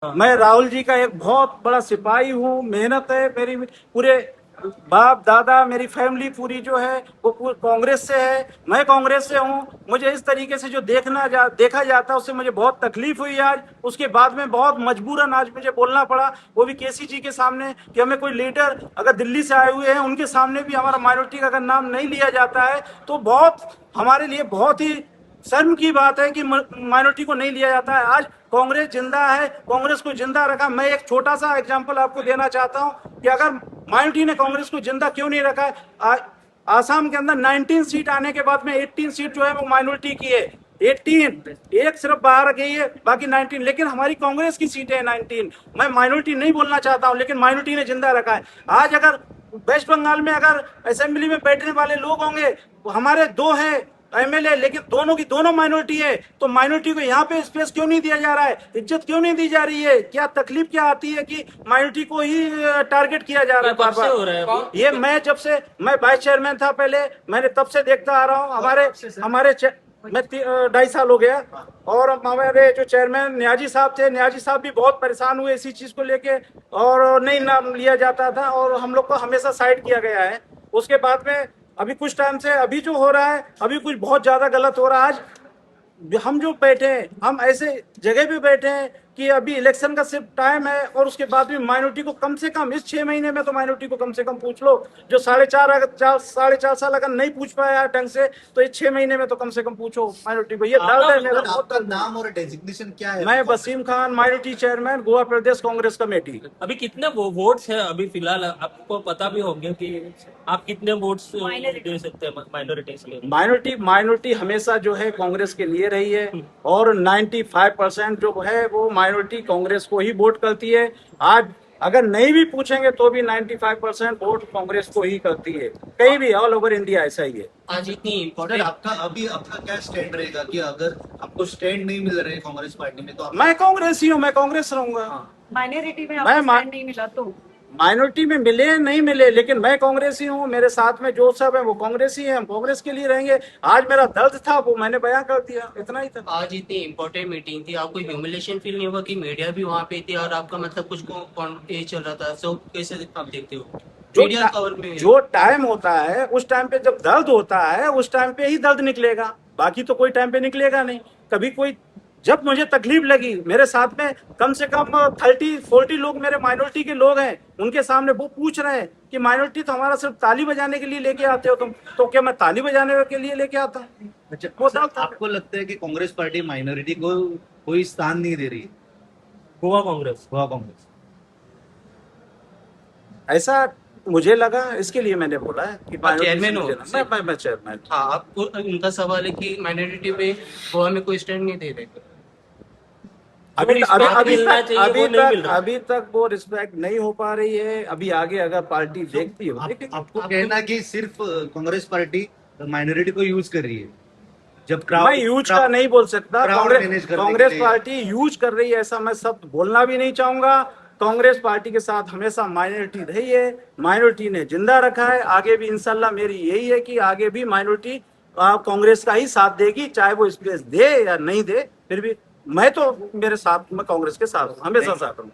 हाँ। मैं राहुल जी का एक बहुत बड़ा सिपाही हूँ, मेहनत है मेरी, पूरे बाप दादा मेरी फैमिली पूरी जो है वो पूरी कांग्रेस से है, मैं कांग्रेस से हूँ। मुझे इस तरीके से जो देखा जाता है उससे मुझे बहुत तकलीफ हुई आज। उसके बाद में बहुत मजबूरन आज मुझे बोलना पड़ा, वो भी केसी जी के सामने, कि हमें कोई लीडर अगर दिल्ली से आए हुए हैं उनके सामने भी हमारा माइनॉरिटी का अगर नाम नहीं लिया जाता है तो बहुत हमारे लिए बहुत ही शर्म की बात है कि माइनॉरिटी को नहीं लिया जाता है। आज कांग्रेस जिंदा है, कांग्रेस को जिंदा रखा। मैं एक छोटा सा एग्जांपल आपको देना चाहता हूं कि अगर माइनॉरिटी ने कांग्रेस को जिंदा क्यों नहीं रखा है। आसाम के अंदर 19 सीट आने के बाद में 18 सीट जो है वो माइनॉरिटी की है। 18, एक सिर्फ बाहर गई है, बाकी 19, लेकिन हमारी कांग्रेस की सीटें हैं 19। मैं माइनॉरिटी नहीं बोलना चाहता हूं, लेकिन माइनॉरिटी ने जिंदा रखा है। आज अगर वेस्ट बंगाल में अगर असेंबली में बैठने वाले लोग होंगे, हमारे दो हैं एमएलए, लेकिन दोनों की दोनों माइनॉरिटी है, तो माइनॉरिटी को यहाँ पे स्पेस क्यों नहीं दिया जा रहा है, इज्जत क्यों नहीं दी जा रही है? क्या तकलीफ क्या आती है कि माइनॉरिटी को ही टारगेट किया जा रहा है बार हो रहा है बार? ये मैं जब से मैं वाइस चेयरमैन था पहले, मैंने तब से देखता आ रहा हूँ। हमारे मैं 2.5 साल हो गया, और हमारे जो चेयरमैन न्याजी साहब थे, न्याजी साहब भी बहुत परेशान हुए इसी चीज को लेके, और नहीं नाम लिया जाता था और हम लोग को हमेशा साइड किया गया है। उसके बाद में अभी कुछ टाइम से अभी जो हो रहा है, अभी कुछ बहुत ज्यादा गलत हो रहा है। आज हम जो बैठे हैं, हम ऐसे जगह पे बैठे हैं कि अभी इलेक्शन का सिर्फ टाइम है, और उसके बाद भी माइनॉरिटी को कम से कम इस 6 महीने में तो माइनॉरिटी को कम से कम पूछ लो। जो साढ़े चार साल अगर नहीं पूछ पाया ढंग से, तो इस 6 महीने में तो कम से कम पूछो माइनॉरिटी को। ये दर्द है मेरा। आपका नाम और डेजिग्नेशन क्या है? मैं वसीम खान, माइनॉरिटी चेयरमैन, गोवा प्रदेश कांग्रेस कमेटी। अभी कितने वोट्स है अभी फिलहाल? आपको पता भी होंगे कि आप कितने वोट्स दे सकते हैं माइनॉरिटीज के? माइनॉरिटी हमेशा जो है कांग्रेस के लिए रही है, और 95% जो है वो माइनॉरिटी कांग्रेस को ही वोट करती है। आज अगर नहीं भी पूछेंगे तो भी 95% वोट कांग्रेस को ही करती है, कहीं भी ऑल ओवर इंडिया ऐसा ही है। आज इतनी सर, इम्पोर्टेंट आपका क्या स्टैंड रहेगा कि अगर आपको स्टैंड नहीं मिल रहे कांग्रेस पार्टी में, तो आप... मैं कांग्रेस ही हूँ, मैं कांग्रेस रहूंगा। माइनॉरिटी में मैं आपको स्टैंड नहीं मिला तो? माइनॉरिटी में मिले नहीं मिले, लेकिन मैं कांग्रेसी हूँ, मेरे साथ में जो सब है वो कांग्रेसी है, हम कांग्रेस के लिए रहेंगे। आज मेरा दर्द था वो मैंने बयां कर दिया, इतना ही था। आज इतनी इम्पोर्टेंट मीटिंग थी, आपको ह्यूमिलेशन फील नहीं हुआ कि मीडिया भी वहाँ पे थी और आपका मतलब कुछ ये चल रहा था? सो कैसे आप देखते हो मीडिया कवर में? जो टाइम होता है उस टाइम पे जब दर्द होता है उस टाइम पे ही दर्द निकलेगा, बाकी तो कोई टाइम पे निकलेगा नहीं। कभी कोई, जब मुझे तकलीफ लगी, मेरे साथ में कम से कम 30-40 लोग मेरे माइनॉरिटी के लोग हैं, उनके सामने वो पूछ रहे हैं कि माइनॉरिटी तो हमारा सिर्फ ताली बजाने के लिए लेके आते हो तुम, तो क्या मैं ताली बजाने के लिए लेके आता हूँ? अच्छा, वो दर्द था। आपको लगता है कि कांग्रेस पार्टी माइनॉरिटी को कोई स्थान नहीं दे रही है? गोवा कांग्रेस ऐसा मुझे लगा, इसके लिए मैंने बोला है कि आप चेयरमैन हो? मैं चेयरमैन। हाँ, आपको उनका सवाल है कि माइनॉरिटी पे गोवा में कोई स्टैंड नहीं दे रहे। अभी तक वो रिस्पेक्ट नहीं हो पा रही है। अभी आगे अगर पार्टी देखती हो, आपको कहना कि सिर्फ कांग्रेस पार्टी माइनॉरिटी को यूज कर रही है? जब मैं यूज का नहीं बोल सकता, कांग्रेस कांग्रेस पार्टी यूज कर रही है ऐसा मैं शब्द बोलना भी नहीं चाहूंगा। कांग्रेस पार्टी के साथ हमेशा माइनॉरिटी रही है, माइनॉरिटी ने जिंदा रखा है। आगे भी इंशाल्लाह मेरी यही है कि आगे भी माइनॉरिटी कांग्रेस का ही साथ देगी, चाहे वो स्पेस दे या नहीं दे। फिर भी मैं तो मेरे साथ, मैं कांग्रेस के साथ हमेशा साथ हूँ।